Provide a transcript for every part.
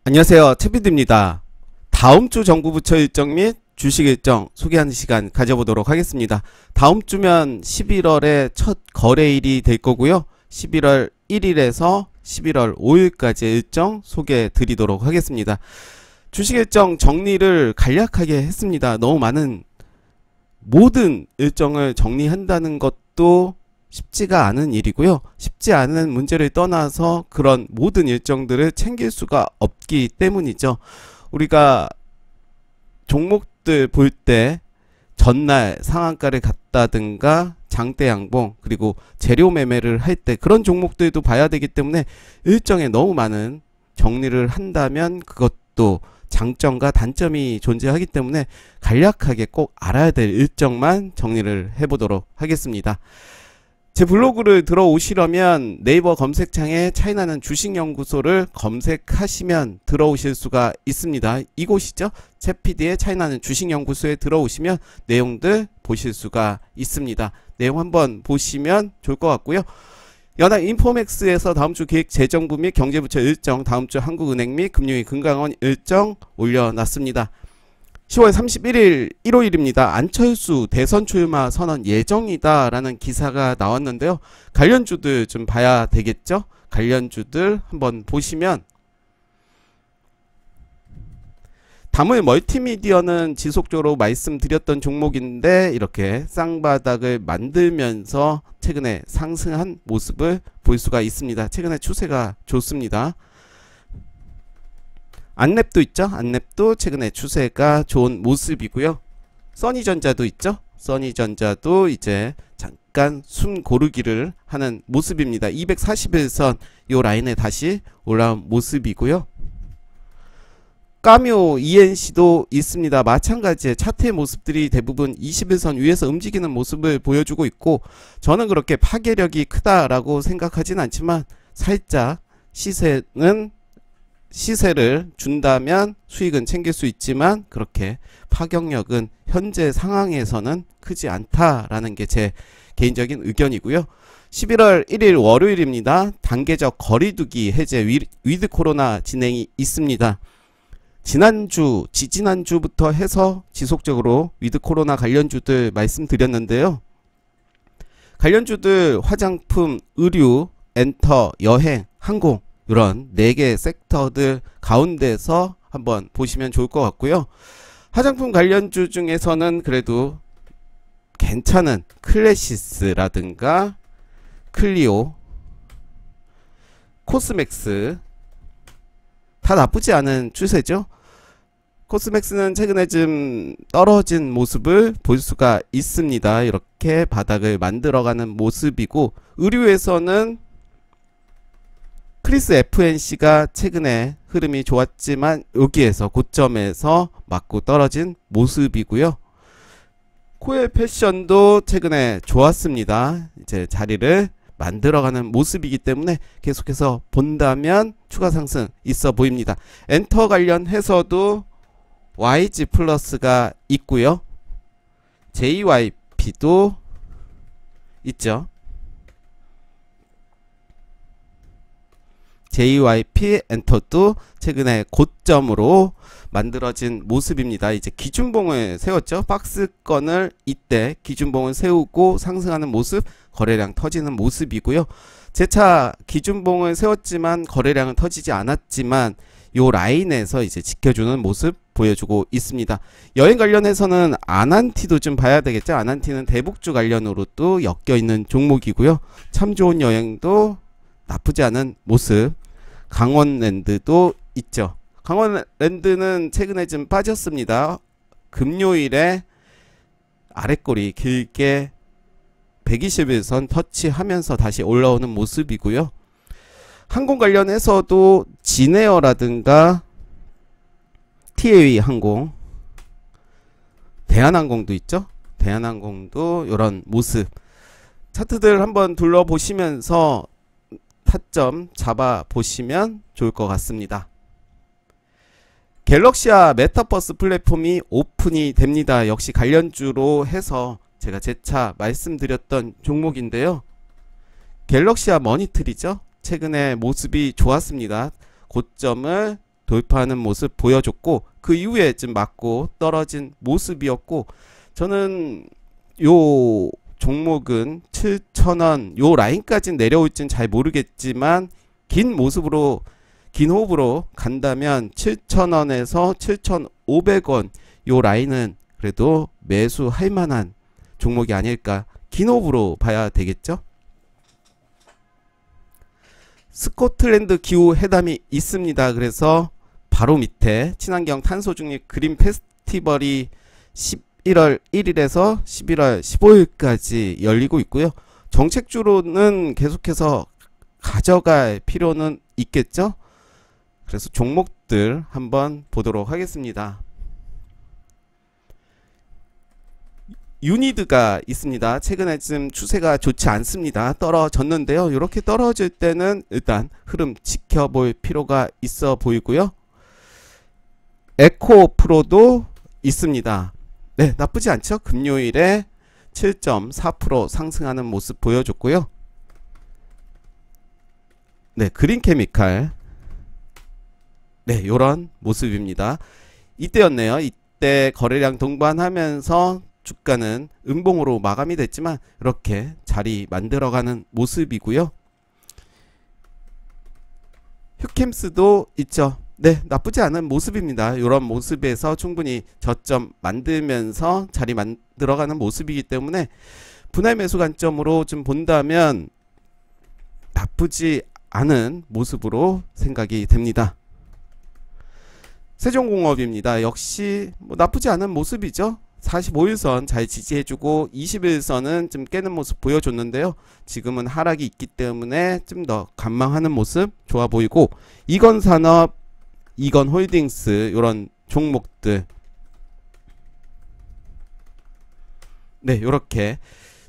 안녕하세요. 최PD입니다. 다음 주 정부 부처 일정 및 주식 일정 소개하는 시간 가져보도록 하겠습니다. 다음 주면 11월에 첫 거래일이 될 거고요. 11월 1일에서 11월 5일까지 일정 소개해 드리도록 하겠습니다. 주식 일정 정리를 간략하게 했습니다. 너무 많은 모든 일정을 정리한다는 것도 쉽지가 않은 일이고요. 쉽지 않은 문제를 떠나서 그런 모든 일정들을 챙길 수가 없기 때문이죠. 우리가 종목들 볼 때 전날 상한가를 갔다든가 장대 양봉 그리고 재료 매매를 할 때 그런 종목들도 봐야 되기 때문에 일정에 너무 많은 정리를 한다면 그것도 장점과 단점이 존재하기 때문에 간략하게 꼭 알아야 될 일정만 정리를 해보도록 하겠습니다. 제 블로그를 들어오시려면 네이버 검색창에 차이나는 주식연구소를 검색하시면 들어오실 수가 있습니다. 이곳이죠. 최PD의 차이나는 주식연구소에 들어오시면 내용들 보실 수가 있습니다. 내용 한번 보시면 좋을 것 같고요. 연합인포맥스에서 다음주 기획재정부 및 경제부처 일정, 다음주 한국은행 및 금융위 금강원 일정 올려놨습니다. 10월 31일 일요일입니다. 안철수 대선 출마 선언 예정이다 라는 기사가 나왔는데요. 관련주들 좀 봐야 되겠죠. 관련주들 한번 보시면 다물 멀티미디어는 지속적으로 말씀드렸던 종목인데 이렇게 쌍바닥을 만들면서 최근에 상승한 모습을 볼 수가 있습니다. 최근에 추세가 좋습니다. 안랩도 있죠. 안랩도 최근에 추세가 좋은 모습이고요. 써니전자도 있죠. 써니전자도 이제 잠깐 숨 고르기를 하는 모습입니다. 241선 요 라인에 다시 올라온 모습이고요. 까묘 ENC도 있습니다. 마찬가지의 차트의 모습들이 대부분 21선 위에서 움직이는 모습을 보여주고 있고 저는 그렇게 파괴력이 크다라고 생각하진 않지만 살짝 시세를 준다면 수익은 챙길 수 있지만 그렇게 파격력은 현재 상황에서는 크지 않다라는 게 제 개인적인 의견이고요. 11월 1일 월요일입니다. 단계적 거리두기 해제 위드 코로나 진행이 있습니다. 지난주, 지지난주부터 해서 지속적으로 위드 코로나 관련주들 말씀드렸는데요. 관련주들 화장품, 의류, 엔터, 여행, 항공 이런 4개 섹터들 가운데서 한번 보시면 좋을 것 같고요. 화장품 관련주 중에서는 그래도 괜찮은 클래시스라든가 클리오, 코스맥스 다 나쁘지 않은 추세죠. 코스맥스는 최근에 좀 떨어진 모습을 볼 수가 있습니다. 이렇게 바닥을 만들어가는 모습이고 의류에서는 크리스 FNC가 최근에 흐름이 좋았지만 여기에서 고점에서 맞고 떨어진 모습이고요. 코엘 패션도 최근에 좋았습니다. 이제 자리를 만들어가는 모습이기 때문에 계속해서 본다면 추가 상승 있어 보입니다. 엔터 관련해서도 YG 플러스가 있고요. JYP도 있죠. JYP 엔터도 최근에 고점으로 만들어진 모습입니다. 이제 기준봉을 세웠죠. 박스권을 이때 기준봉을 세우고 상승하는 모습, 거래량 터지는 모습이고요. 재차 기준봉을 세웠지만 거래량은 터지지 않았지만 요 라인에서 이제 지켜주는 모습 보여주고 있습니다. 여행 관련해서는 아난티도 좀 봐야 되겠죠. 아난티는 대북주 관련으로 또 엮여있는 종목이고요. 참 좋은 여행도 나쁘지 않은 모습. 강원랜드도 있죠. 강원랜드는 최근에 좀 빠졌습니다. 금요일에 아랫꼬리 길게 121선 터치하면서 다시 올라오는 모습이고요. 항공 관련해서도 진에어라든가 TAE 항공, 대한항공도 있죠. 대한항공도 이런 모습. 차트들 한번 둘러보시면서 타점 잡아 보시면 좋을 것 같습니다. 갤럭시아 메타버스 플랫폼이 오픈이 됩니다. 역시 관련주로 해서 제가 재차 말씀드렸던 종목인데요. 갤럭시아 머니틀이죠. 최근에 모습이 좋았습니다. 고점을 돌파하는 모습 보여줬고, 그 이후에 좀 맞고 떨어진 모습이었고, 저는 요 종목은 7,000원 요 라인까지는 내려올진 잘 모르겠지만 긴 모습으로 긴 호흡으로 간다면 7,000원에서 7,500원 요 라인은 그래도 매수할 만한 종목이 아닐까, 긴 호흡으로 봐야 되겠죠. 스코틀랜드 기후 회담이 있습니다. 그래서 바로 밑에 친환경 탄소 중립 그린 페스티벌이 11월 1일에서 11월 15일까지 열리고 있고요. 정책주로는 계속해서 가져갈 필요는 있겠죠. 그래서 종목들 한번 보도록 하겠습니다. 유니드가 있습니다. 최근에 좀 추세가 좋지 않습니다. 떨어졌는데요. 이렇게 떨어질 때는 일단 흐름 지켜볼 필요가 있어 보이고요. 에코프로도 있습니다. 네, 나쁘지 않죠. 금요일에 7.4% 상승하는 모습 보여줬고요. 네, 그린케미칼, 네, 요런 모습입니다. 이때였네요. 이때 거래량 동반하면서 주가는 음봉으로 마감이 됐지만 이렇게 자리 만들어가는 모습이고요. 휴캠스도 있죠. 네, 나쁘지 않은 모습입니다. 이런 모습에서 충분히 저점 만들면서 자리 만들어가는 모습이기 때문에 분할 매수 관점으로 좀 본다면 나쁘지 않은 모습으로 생각이 됩니다. 세종공업입니다. 역시 뭐 나쁘지 않은 모습이죠. 45일선 잘 지지해주고 21선은 좀 깨는 모습 보여줬는데요. 지금은 하락이 있기 때문에 좀 더 관망하는 모습 좋아 보이고, 이건산업, 이건홀딩스 이런 종목들, 네, 요렇게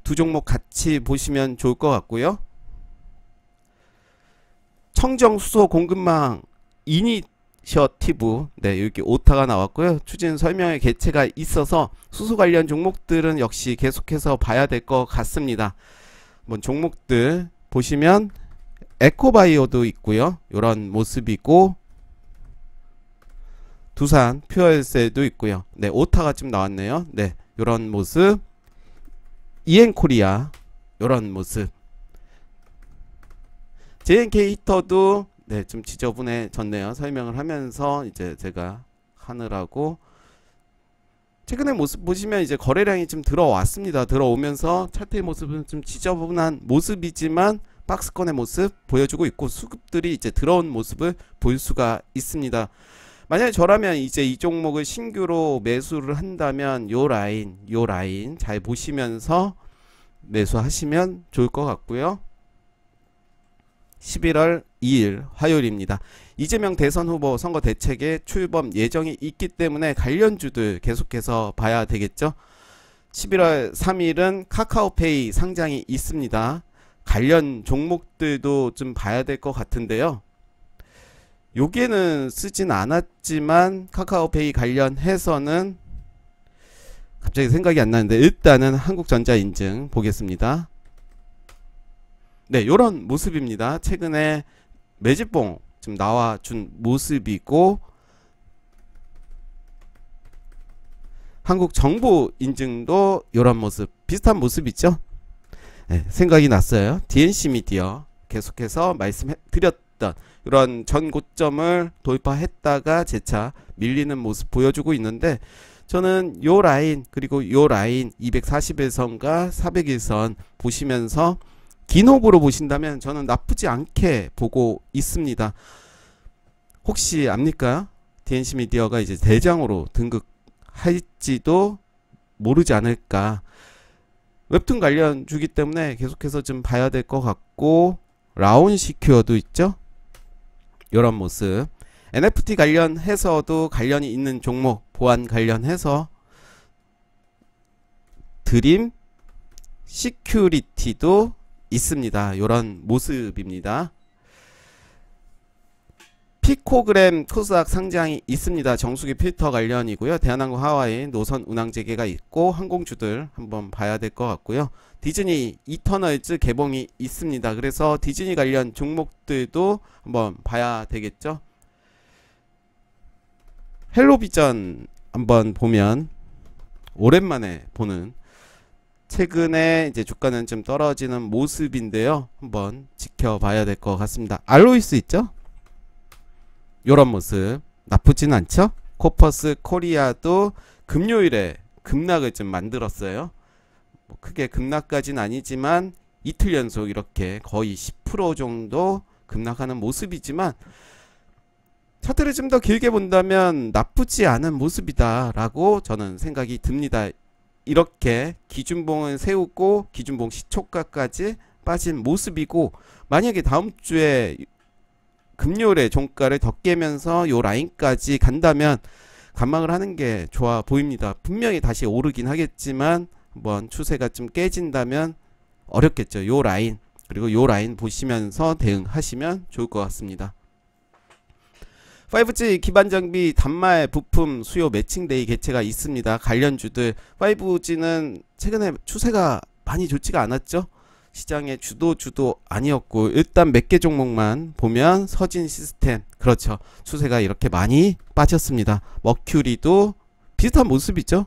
두 종목 같이 보시면 좋을 것 같고요. 청정수소 공급망 이니셔티브, 네, 여기 오타가 나왔고요. 추진 설명의 개체가 있어서 수소 관련 종목들은 역시 계속해서 봐야 될 것 같습니다. 뭐 종목들 보시면 에코바이오도 있고요. 이런 모습이고, 두산 퓨얼셀도 있고요. 네, 오타가 좀 나왔네요. 네, 이런 모습. 이엔코리아 이런 모습. JNK 히터도 네, 좀 지저분해졌네요. 설명을 하면서 이제 제가 하느라고. 최근에 모습 보시면 이제 거래량이 좀 들어왔습니다. 들어오면서 차트의 모습은 좀 지저분한 모습이지만 박스권의 모습 보여주고 있고, 수급들이 이제 들어온 모습을 볼 수가 있습니다. 만약에 저라면 이제 이 종목을 신규로 매수를 한다면 요 라인 잘 보시면서 매수하시면 좋을 것 같고요. 11월 2일 화요일입니다. 이재명 대선 후보 선거 대책에 출범 예정이 있기 때문에 관련주들 계속해서 봐야 되겠죠. 11월 3일은 카카오페이 상장이 있습니다. 관련 종목들도 좀 봐야 될 것 같은데요. 여기에는 쓰진 않았지만 카카오페이 관련해서는 갑자기 생각이 안 나는데 일단은 한국전자 인증 보겠습니다. 네, 요런 모습입니다. 최근에 매집봉 좀 나와준 모습이고, 한국정보 인증도 요런 모습, 비슷한 모습이죠. 네, 생각이 났어요. DNC 미디어 계속해서 말씀드렸던 이런 전 고점을 돌파했다가 재차 밀리는 모습 보여주고 있는데, 저는 요 라인 그리고 요 라인 241선과 401선 보시면서 긴 호흡으로 보신다면 저는 나쁘지 않게 보고 있습니다. 혹시 압니까? DNC 미디어가 이제 대장으로 등극할지도 모르지 않을까. 웹툰 관련 주기 때문에 계속해서 좀 봐야 될 것 같고, 라온 시큐어도 있죠. 이런 모습. NFT 관련해서도 관련이 있는 종목, 보안 관련해서 드림 시큐리티도 있습니다. 이런 모습입니다. 피코그램 코스닥 상장이 있습니다. 정수기 필터 관련이고요. 대한항공 하와이 노선 운항 재개가 있고, 항공주들 한번 봐야 될 것 같고요. 디즈니 이터널즈 개봉이 있습니다. 그래서 디즈니 관련 종목들도 한번 봐야 되겠죠. 헬로비전 한번 보면 오랜만에 보는, 최근에 이제 주가는 좀 떨어지는 모습인데요. 한번 지켜봐야 될 것 같습니다. 알로이스 있죠? 요런 모습 나쁘진 않죠? 코퍼스 코리아도 금요일에 급락을 좀 만들었어요. 뭐 크게 급락까지는 아니지만 이틀 연속 이렇게 거의 10% 정도 급락하는 모습이지만 차트를 좀 더 길게 본다면 나쁘지 않은 모습이다 라고 저는 생각이 듭니다. 이렇게 기준봉을 세우고 기준봉 시초가까지 빠진 모습이고, 만약에 다음 주에 금요일에 종가를 더 깨면서 요 라인까지 간다면 관망을 하는 게 좋아 보입니다. 분명히 다시 오르긴 하겠지만 한번 추세가 좀 깨진다면 어렵겠죠. 요 라인, 그리고 요 라인 보시면서 대응하시면 좋을 것 같습니다. 5G 기반 장비 단말 부품 수요 매칭데이 개최가 있습니다. 관련주들, 5G는 최근에 추세가 많이 좋지가 않았죠. 시장의 주도 아니었고, 일단 몇 개 종목만 보면 서진 시스템, 그렇죠, 추세가 이렇게 많이 빠졌습니다. 머큐리도 비슷한 모습이죠.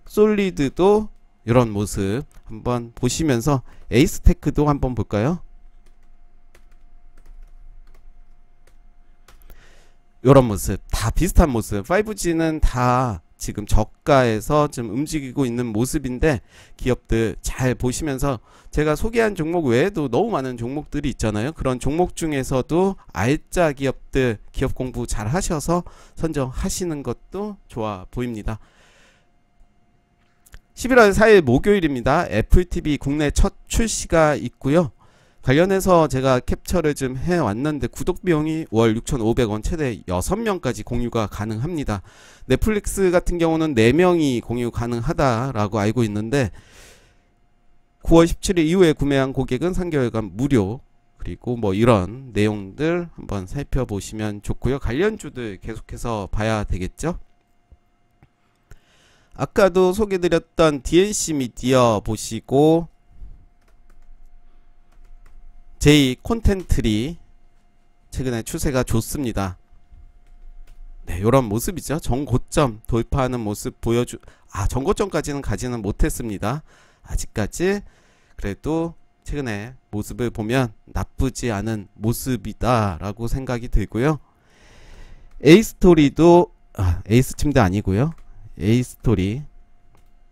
솔리드도 이런 모습 한번 보시면서 에이스테크도 한번 볼까요? 이런 모습, 다 비슷한 모습. 5G는 다 지금 저가에서 좀 움직이고 있는 모습인데, 기업들 잘 보시면서, 제가 소개한 종목 외에도 너무 많은 종목들이 있잖아요. 그런 종목 중에서도 알짜 기업들, 기업 공부 잘 하셔서 선정하시는 것도 좋아 보입니다. 11월 4일 목요일입니다. 애플TV 국내 첫 출시가 있고요. 관련해서 제가 캡처를 좀 해왔는데, 구독 비용이 월 6,500원, 최대 6명까지 공유가 가능합니다. 넷플릭스 같은 경우는 4명이 공유 가능하다라고 알고 있는데, 9월 17일 이후에 구매한 고객은 3개월간 무료, 그리고 뭐 이런 내용들 한번 살펴보시면 좋고요. 관련주들 계속해서 봐야 되겠죠. 아까도 소개드렸던 DNC 미디어 보시고, 제이 콘텐트리 최근에 추세가 좋습니다. 네, 요런 모습이죠. 정고점 돌파하는 모습 정고점까지는 가지는 못했습니다. 아직까지. 그래도 최근에 모습을 보면 나쁘지 않은 모습이다 라고 생각이 들고요. A스토리도 에이스 침대 아니고요. A스토리,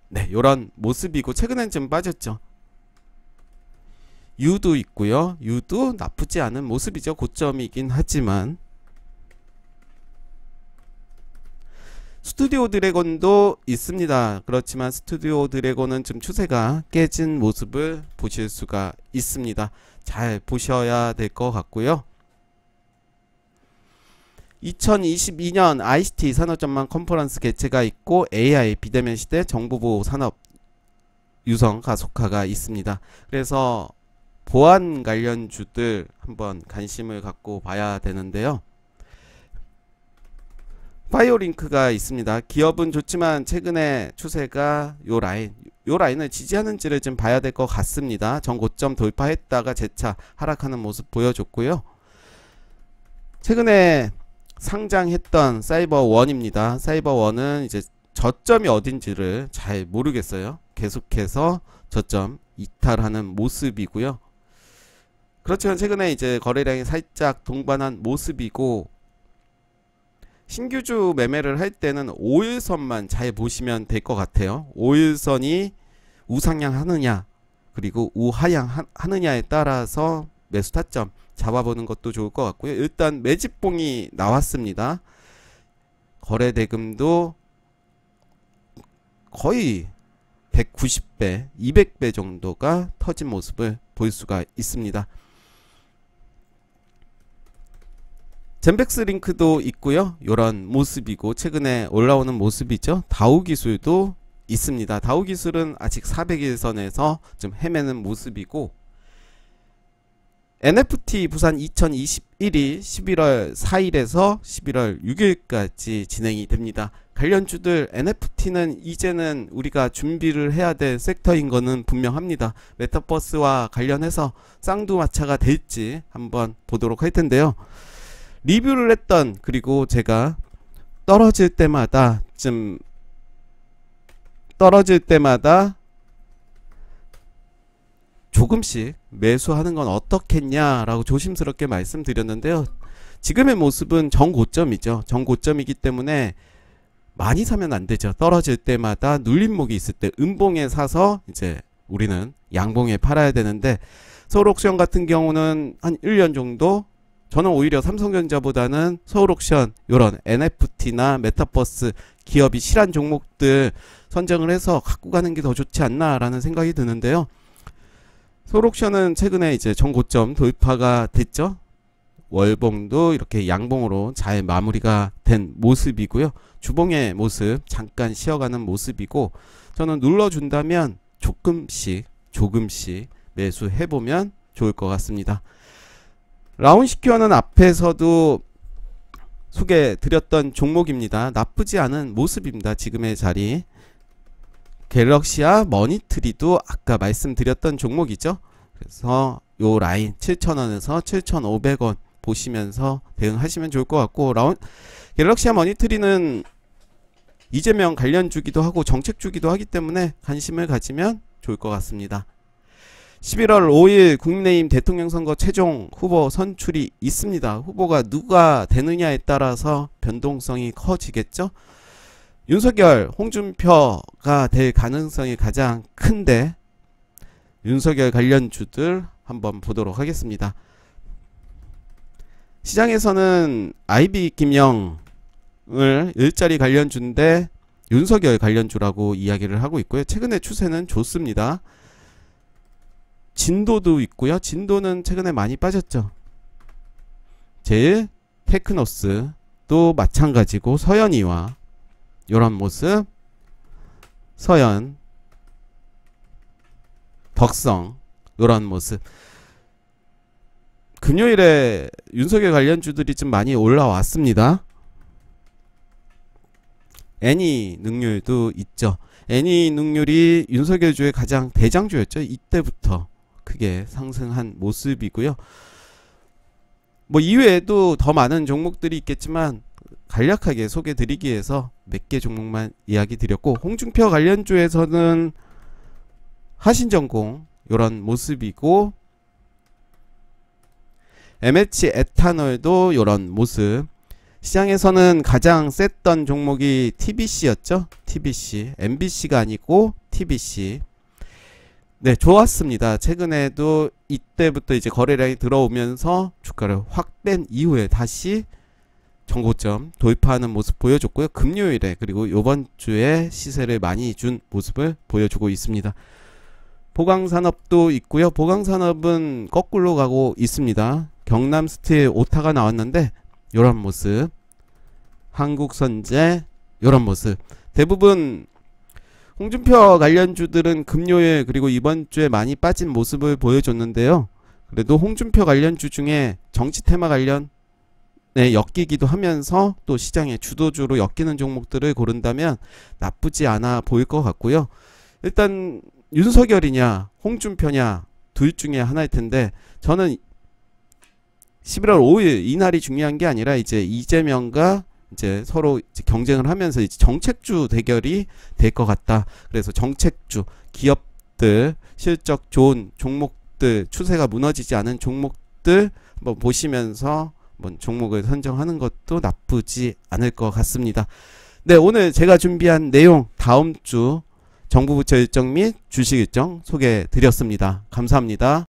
네, 요런 모습이고, 최근엔 좀 빠졌죠. U도 있고요. U도 나쁘지 않은 모습이죠. 고점이긴 하지만. 스튜디오 드래곤도 있습니다. 그렇지만 스튜디오 드래곤은 좀 추세가 깨진 모습을 보실 수가 있습니다. 잘 보셔야 될 것 같고요. 2022년 ICT 산업전망 컨퍼런스 개최가 있고, AI 비대면 시대 정보보호 산업 유성 가속화가 있습니다. 그래서 보안 관련주들 한번 관심을 갖고 봐야 되는데요. 파이오링크가 있습니다. 기업은 좋지만 최근에 추세가 요 라인을 지지하는지를 좀 봐야 될 것 같습니다. 전고점 돌파했다가 재차 하락하는 모습 보여줬고요. 최근에 상장했던 사이버원입니다. 사이버원은 이제 저점이 어딘지를 잘 모르겠어요. 계속해서 저점 이탈하는 모습이고요. 그렇지만 최근에 이제 거래량이 살짝 동반한 모습이고, 신규주 매매를 할 때는 5일선만 잘 보시면 될 것 같아요. 5일선이 우상향 하느냐, 그리고 우하향 하느냐에 따라서 매수 타점 잡아보는 것도 좋을 것 같고요. 일단 매집봉이 나왔습니다. 거래 대금도 거의 190배, 200배 정도가 터진 모습을 볼 수가 있습니다. 젠백스 링크도 있고요. 요런 모습이고, 최근에 올라오는 모습이죠. 다우기술도 있습니다. 다우기술은 아직 400일선에서 좀 헤매는 모습이고, NFT 부산 2021이 11월 4일에서 11월 6일까지 진행이 됩니다. 관련주들, NFT는 이제는 우리가 준비를 해야 될 섹터인 거는 분명합니다. 메타버스와 관련해서 쌍두마차가 될지 한번 보도록 할 텐데요. 리뷰를 했던, 그리고 제가 떨어질 때마다 조금씩 매수하는 건 어떻겠냐라고 조심스럽게 말씀드렸는데요. 지금의 모습은 정고점이죠. 정고점이기 때문에 많이 사면 안 되죠. 떨어질 때마다 눌림목이 있을 때 음봉에 사서 이제 우리는 양봉에 팔아야 되는데, 서울옥션 같은 경우는 한 1년 정도, 저는 오히려 삼성전자보다는 서울옥션 요런 NFT나 메타버스 기업이 실한 종목들 선정을 해서 갖고 가는 게 더 좋지 않나 라는 생각이 드는데요. 서울옥션은 최근에 이제 정고점 돌파가 됐죠. 월봉도 이렇게 양봉으로 잘 마무리가 된 모습이고요. 주봉의 모습 잠깐 쉬어가는 모습이고, 저는 눌러준다면 조금씩 매수해보면 좋을 것 같습니다. 라운시큐어는 앞에서도 소개드렸던 종목입니다. 나쁘지 않은 모습입니다. 지금의 자리. 갤럭시와 머니트리도 아까 말씀드렸던 종목이죠. 그래서 요 라인 7,000원에서 7,500원 보시면서 대응하시면 좋을 것 같고, 갤럭시와 머니트리는 이재명 관련 주기도 하고 정책 주기도 하기 때문에 관심을 가지면 좋을 것 같습니다. 11월 5일 국민의힘 대통령 선거 최종 후보 선출이 있습니다. 후보가 누가 되느냐에 따라서 변동성이 커지겠죠. 윤석열, 홍준표가 될 가능성이 가장 큰데, 윤석열 관련주들 한번 보도록 하겠습니다. 시장에서는 아이비 김영을 일자리 관련주인데 윤석열 관련주라고 이야기를 하고 있고요. 최근의 추세는 좋습니다. 진도도 있고요. 진도는 최근에 많이 빠졌죠. 제일 테크노스도 마찬가지고, 서현이와 요런 모습, 서현, 덕성 요런 모습. 금요일에 윤석열 관련주들이 좀 많이 올라왔습니다. 애니 능률도 있죠. 애니 능률이 윤석열 주의 가장 대장주였죠. 이때부터 크게 상승한 모습이고요. 뭐 이외에도 더 많은 종목들이 있겠지만 간략하게 소개 드리기 위해서 몇 개 종목만 이야기 드렸고, 홍준표 관련주에서는 하신전공 요런 모습이고, MH 에탄올도 요런 모습. 시장에서는 가장 셌던 종목이 TBC였죠. TBC, MBC가 아니고 TBC. 네, 좋았습니다. 최근에도 이때부터 이제 거래량이 들어오면서 주가를 확 뺀 이후에 다시 정고점 돌파하는 모습 보여줬고요. 금요일에 그리고 요번 주에 시세를 많이 준 모습을 보여주고 있습니다. 보강산업도 있고요. 보강산업은 거꾸로 가고 있습니다. 경남스틸 오타가 나왔는데 요런 모습, 한국선제 요런 모습. 대부분 홍준표 관련주들은 금요일 그리고 이번 주에 많이 빠진 모습을 보여줬는데요. 그래도 홍준표 관련주 중에 정치 테마 관련 엮이기도 하면서 또 시장의 주도주로 엮이는 종목들을 고른다면 나쁘지 않아 보일 것 같고요. 일단 윤석열이냐 홍준표냐 둘 중에 하나일 텐데, 저는 11월 5일 이날이 중요한 게 아니라 이제 이재명과 이제 서로 이제 경쟁을 하면서 이제 정책주 대결이 될 것 같다. 그래서 정책주 기업들, 실적 좋은 종목들, 추세가 무너지지 않은 종목들 한번 보시면서 한번 종목을 선정하는 것도 나쁘지 않을 것 같습니다. 네, 오늘 제가 준비한 내용 다음 주 정부 부처 일정 및 주식 일정 소개해 드렸습니다. 감사합니다.